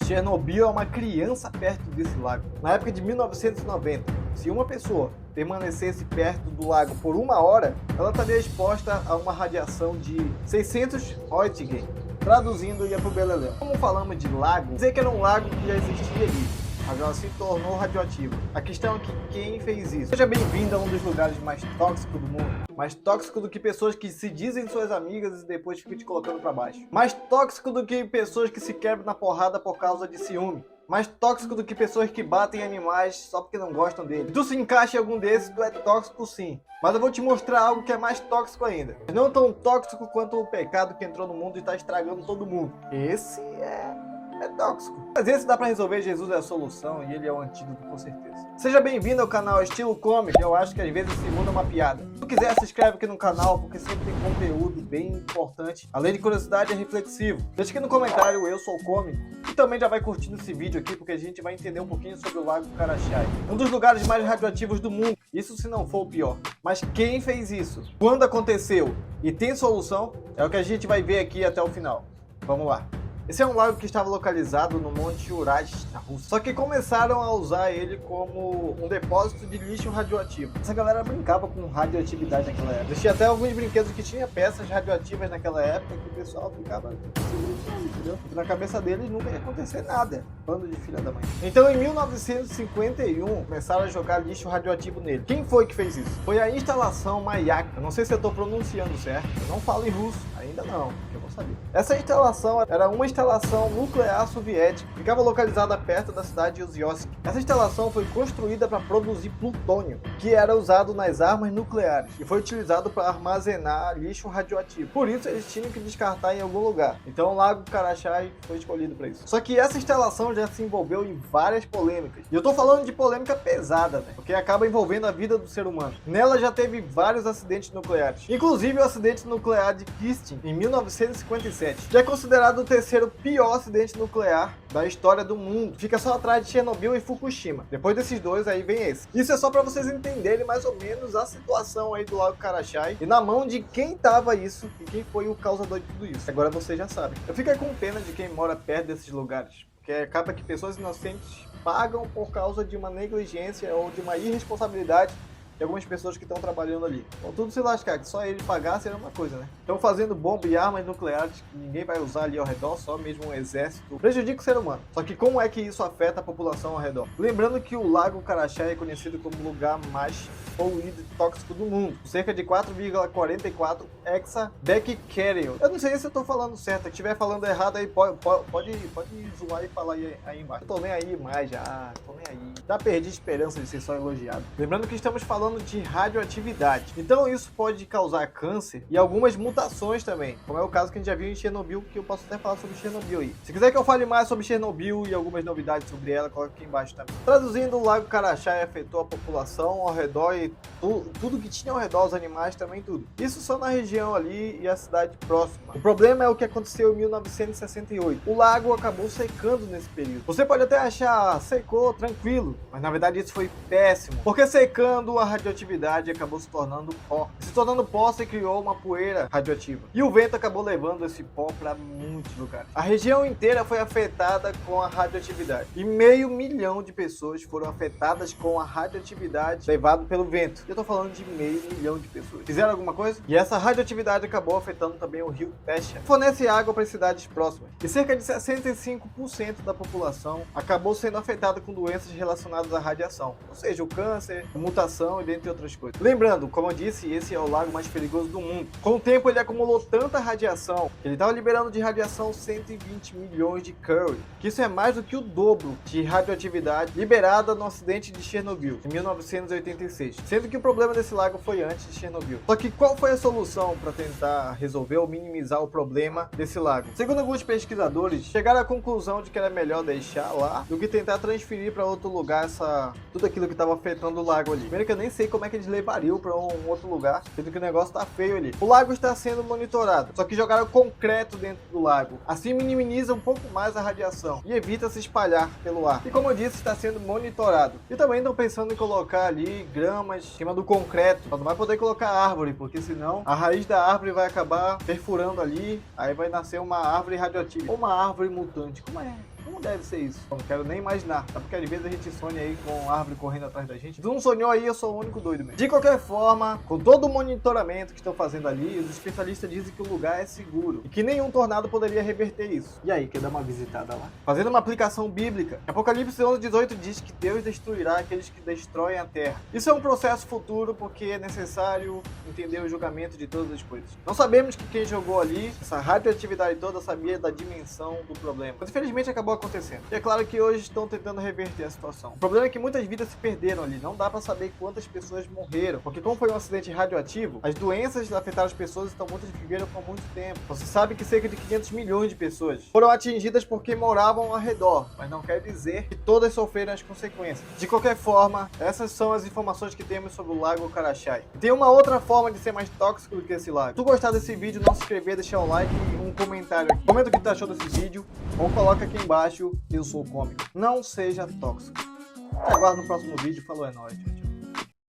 Chernobyl é uma criança perto desse lago. Na época de 1990, se uma pessoa permanecesse perto do lago por 1 hora, ela estaria exposta a uma radiação de 600 Roentgen. Traduzindo, ia pro beleléu. Como falamos de lago, dizer que era um lago que já existia ali, mas ela se tornou radioativa. A questão é que quem fez isso? Seja bem-vindo a um dos lugares mais tóxicos do mundo. Mais tóxico do que pessoas que se dizem suas amigas e depois ficam te colocando pra baixo. Mais tóxico do que pessoas que se quebram na porrada por causa de ciúme. Mais tóxico do que pessoas que batem animais só porque não gostam dele. Se tu se encaixa em algum desses, tu é tóxico sim. Mas eu vou te mostrar algo que é mais tóxico ainda. Não tão tóxico quanto o pecado que entrou no mundo e tá estragando todo mundo. Esse é tóxico. Mas esse dá pra resolver, Jesus é a solução e ele é o antídoto com certeza. Seja bem-vindo ao canal Estilo Comic, eu acho que às vezes esse mundo é uma piada. Se tu quiser, se inscreve aqui no canal, porque sempre tem conteúdo bem importante, além de curiosidade, é reflexivo. Deixa aqui no comentário, eu sou cômico, e também já vai curtindo esse vídeo aqui, porque a gente vai entender um pouquinho sobre o Lago Karachay. Um dos lugares mais radioativos do mundo, isso se não for o pior. Mas quem fez isso? Quando aconteceu? E tem solução? É o que a gente vai ver aqui até o final. Vamos lá. Esse é um lago que estava localizado no Monte Urals, na Rússia. Só que começaram a usar ele como um depósito de lixo radioativo. Essa galera brincava com radioatividade naquela época. Existia até alguns brinquedos que tinham peças radioativas naquela época que o pessoal ficava se brincando, entendeu? Porque na cabeça deles nunca ia acontecer nada. Bando de filha da mãe. Então em 1951 começaram a jogar lixo radioativo nele. Quem foi que fez isso? Foi a instalação Mayak. Eu não sei se eu estou pronunciando certo. Eu não falo em russo. Ainda não, que eu vou saber. Essa instalação era uma instalação nuclear soviética. Ficava localizada perto da cidade de Uziosk. Essa instalação foi construída para produzir plutônio, que era usado nas armas nucleares e foi utilizado para armazenar lixo radioativo. Por isso eles tinham que descartar em algum lugar. Então o Lago Karachay foi escolhido para isso. Só que essa instalação já se envolveu em várias polêmicas. E eu tô falando de polêmica pesada, né? Porque acaba envolvendo a vida do ser humano. Nela já teve vários acidentes nucleares. Inclusive o acidente nuclear de Kistin em 1957. Já é considerado o terceiro pior acidente nuclear da história do mundo. Fica só atrás de Chernobyl e Fukushima. Depois desses dois aí vem esse. Isso é só para vocês entenderem mais ou menos a situação aí do Lago Karachay e na mão de quem tava isso e quem foi o causador de tudo isso. Agora vocês já sabem. Eu fico com pena de quem mora perto desses lugares, porque acaba que pessoas inocentes pagam por causa de uma negligência ou de uma irresponsabilidade de algumas pessoas que estão trabalhando ali. Então tudo se lascar, que só ele pagasse era uma coisa, né? Estão fazendo bomba e armas nucleares que ninguém vai usar ali ao redor, só mesmo um exército. Prejudica o ser humano. Só que como é que isso afeta a população ao redor? Lembrando que o Lago Karachay é conhecido como o lugar mais poluído e tóxico do mundo. Cerca de 4,44 hexabecquerel. Eu não sei se eu tô falando certo. Se estiver falando errado aí, pode zoar e falar aí embaixo. Eu tô nem aí mais já. Tô nem aí. Já perdi a esperança de ser só elogiado. Lembrando que estamos falando de radioatividade. Então isso pode causar câncer e algumas mutações também, como é o caso que a gente já viu em Chernobyl, que eu posso até falar sobre Chernobyl aí. Se quiser que eu fale mais sobre Chernobyl e algumas novidades sobre ela, coloca aqui embaixo também. Traduzindo, o Lago Karachay afetou a população ao redor e tudo que tinha ao redor, os animais também, tudo. Isso só na região ali e a cidade próxima. O problema é o que aconteceu em 1968. O lago acabou secando nesse período. Você pode até achar, secou, tranquilo, mas na verdade isso foi péssimo, porque secando a radioatividade acabou se tornando pó. Se tornando pó, se criou uma poeira radioativa. E o vento acabou levando esse pó para muitos lugares. A região inteira foi afetada com a radioatividade. E 500 mil de pessoas foram afetadas com a radioatividade levada pelo vento. Eu tô falando de 500 mil de pessoas. Fizeram alguma coisa? E essa radioatividade acabou afetando também o rio Tesha. Fornece água para as cidades próximas. E cerca de 65% da população acabou sendo afetada com doenças relacionadas à radiação. Ou seja, o câncer, a mutação e dentre outras coisas. Lembrando, como eu disse, esse é o lago mais perigoso do mundo. Com o tempo ele acumulou tanta radiação que ele estava liberando de radiação 120 milhões de Curie, que isso é mais do que o dobro de radioatividade liberada no acidente de Chernobyl, em 1986. Sendo que o problema desse lago foi antes de Chernobyl. Só que qual foi a solução para tentar resolver ou minimizar o problema desse lago? Segundo alguns pesquisadores, chegaram à conclusão de que era melhor deixar lá do que tentar transferir para outro lugar tudo aquilo que estava afetando o lago ali. Primeiro que eu nem sei como é que eles levariam para um outro lugar, sendo que o negócio tá feio ali. O lago está sendo monitorado, só que jogaram concreto dentro do lago. Assim minimiza um pouco mais a radiação e evita se espalhar pelo ar. E como eu disse, está sendo monitorado. E também estão pensando em colocar ali gramas em cima do concreto. Só não vai poder colocar árvore, porque senão a raiz da árvore vai acabar perfurando ali, aí vai nascer uma árvore radioativa. Ou uma árvore mutante. Como é Como deve ser isso? Eu não quero nem imaginar. Tá? Porque às vezes a gente sonha aí com árvore correndo atrás da gente. Tu não sonhou aí, eu sou o único doido mesmo. De qualquer forma, com todo o monitoramento que estão fazendo ali, os especialistas dizem que o lugar é seguro e que nenhum tornado poderia reverter isso. E aí, quer dar uma visitada lá? Fazendo uma aplicação bíblica, Apocalipse 11:18 diz que Deus destruirá aqueles que destroem a terra. Isso é um processo futuro porque é necessário entender o julgamento de todas as coisas. Não sabemos que quem jogou ali, essa radioatividade toda, sabia da dimensão do problema. Mas infelizmente acabou acontecendo. E é claro que hoje estão tentando reverter a situação. O problema é que muitas vidas se perderam ali. Não dá pra saber quantas pessoas morreram. Porque como foi um acidente radioativo, as doenças que afetaram as pessoas, então muitas viveram por muito tempo. Você sabe que cerca de 500 milhões de pessoas foram atingidas porque moravam ao redor, mas não quer dizer que todas sofreram as consequências. De qualquer forma, essas são as informações que temos sobre o Lago Karachai. Tem uma outra forma de ser mais tóxico do que esse lago. Se tu gostar desse vídeo, não se inscrever, deixar um like e um comentário aqui. Comenta o que tu achou desse vídeo ou coloca aqui embaixo, eu sou cômico. Não seja tóxico. Aguardo no próximo vídeo. Falou, é nóis.